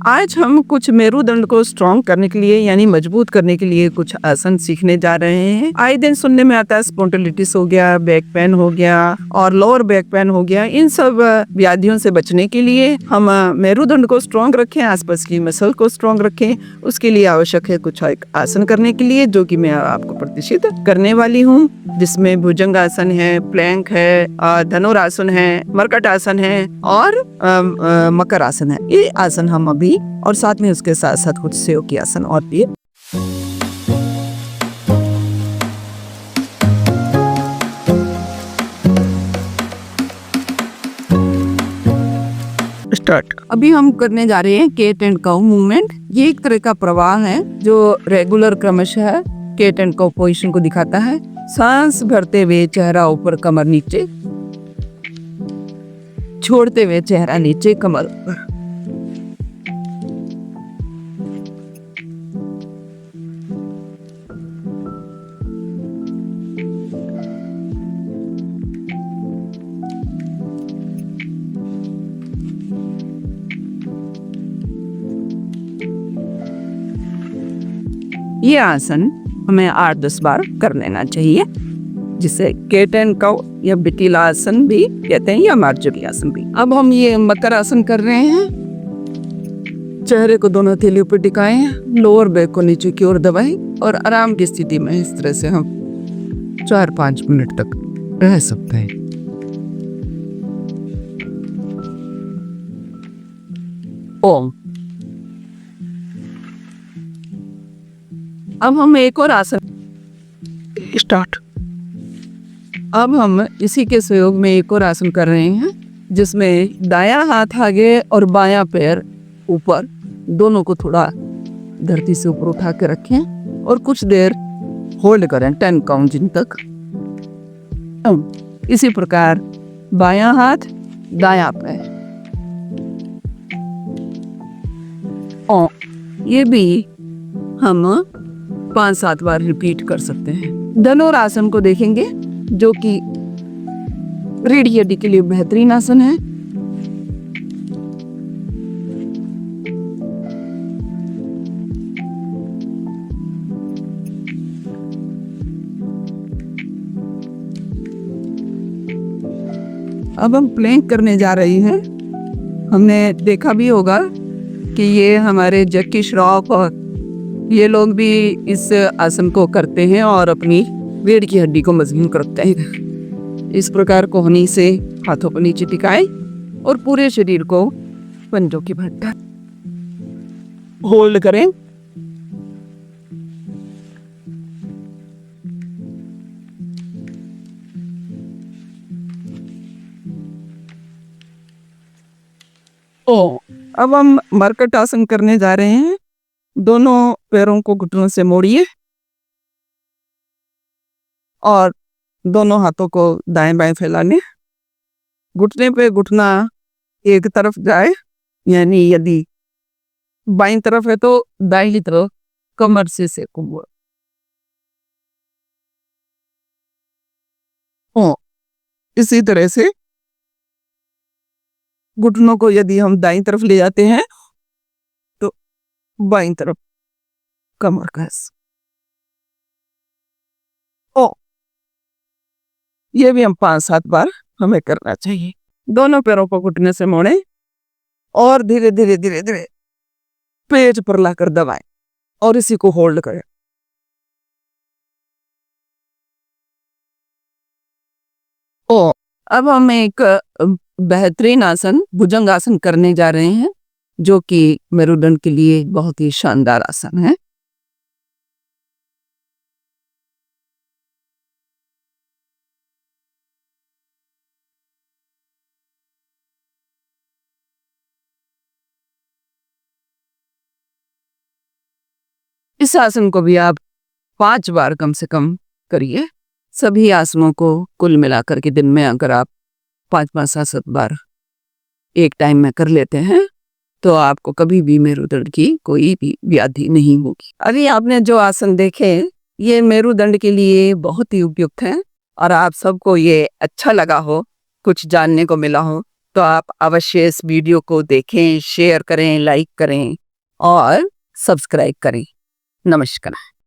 आज हम कुछ मेरुदंड को स्ट्रॉन्ग करने के लिए यानी मजबूत करने के लिए कुछ आसन सीखने जा रहे हैं। आए दिन सुनने में आता है स्पॉन्डिलिटिस हो गया, बैक पेन हो गया और लोअर बैक पेन हो गया। इन सब व्याधियों से बचने के लिए हम मेरुदंड को स्ट्रॉन्ग रखें, आसपास की मसल को स्ट्रॉन्ग रखें। उसके लिए आवश्यक है कुछ एक आसन करने के लिए, जो कि मैं आपको प्रदर्शित करने वाली हूँ, जिसमें भुजंग आसन है, प्लैंक है, धनुरासन है, मरकट आसन है और मकर आसन है। ये आसन हम अभी और साथ में उसके साथ साथ कुछ सेव की आसन और भी स्टार्ट। अभी हम करने जा रहे हैं कैट एंड काउ मूवमेंट। ये एक तरह का प्रवाह है जो रेगुलर क्रमशः कैट एंड काउ पोजीशन को दिखाता है। सांस भरते हुए चेहरा ऊपर, कमर नीचे, छोड़ते हुए चेहरा नीचे, कमर ऊपर। ये आसन हमें 8-10 बार कर लेना चाहिए, जिसे कैट एंड काउ या बिटिला आसन भी कहते हैं या मार्जरी आसन भी। अब हम ये मकर आसन कर रहे हैं। चेहरे को दोनों हथेलियों पर टिकाएं, लोअर बैक को नीचे की ओर दबाएं और आराम की स्थिति में इस तरह से हम 4-5 मिनट तक रह सकते हैं। ओम। अब हम एक और आसन स्टार्ट। अब हम इसी के सहयोग में एक और आसन कर रहे हैं, जिसमें दायां हाथ आगे और बायां पैर ऊपर, दोनों को थोड़ा धरती से ऊपर उठा के रखें और कुछ देर होल्ड करें 10 काउंट जिन तक। इसी प्रकार बायां हाथ, दायां पैर, और ये भी हम 5-7 बार रिपीट कर सकते हैं। धनुरासन को देखेंगे, जो कि रीढ़ की हड्डी के लिए बेहतरीन आसन है। अब हम प्लैंक करने जा रहे हैं। हमने देखा भी होगा कि ये हमारे जैकी श्रॉफ और ये लोग भी इस आसन को करते हैं और अपनी रीढ़ की हड्डी को मजबूत करते हैं। इस प्रकार कोहनी से हाथों पर नीचे टिकाएं और पूरे शरीर को पंजों की भट्टा होल्ड करें। अब हम मरकट आसन करने जा रहे हैं। दोनों पैरों को घुटनों से मोड़िए और दोनों हाथों को दाएं बाएं फैलाने। घुटने पे घुटना एक तरफ जाए, यानी यदि बाईं तरफ है तो दाहिनी तरफ कमर से सेकूंगा। इसी तरह से घुटनों को यदि हम दाईं तरफ ले जाते हैं तो बाईं तरफ कमर का ये भी हम 5-7 बार हमें करना चाहिए। दोनों पैरों को घुटने से मोड़े और धीरे धीरे धीरे धीरे पेट पर लाकर दबाएं और इसी को होल्ड करें। अब हम एक बेहतरीन आसन भुजंग आसन करने जा रहे हैं, जो कि मेरुदंड के लिए बहुत ही शानदार आसन है। इस आसन को भी आप 5 बार कम से कम करिए। सभी आसनों को कुल मिलाकर के दिन में अगर आप 5-5-7 बार एक टाइम में कर लेते हैं तो आपको कभी भी मेरुदंड की कोई भी व्याधि नहीं होगी। अभी आपने जो आसन देखे ये मेरुदंड के लिए बहुत ही उपयुक्त है और आप सबको ये अच्छा लगा हो, कुछ जानने को मिला हो, तो आप अवश्य इस वीडियो को देखें, शेयर करें, लाइक करें और सब्सक्राइब करें। नमस्कार।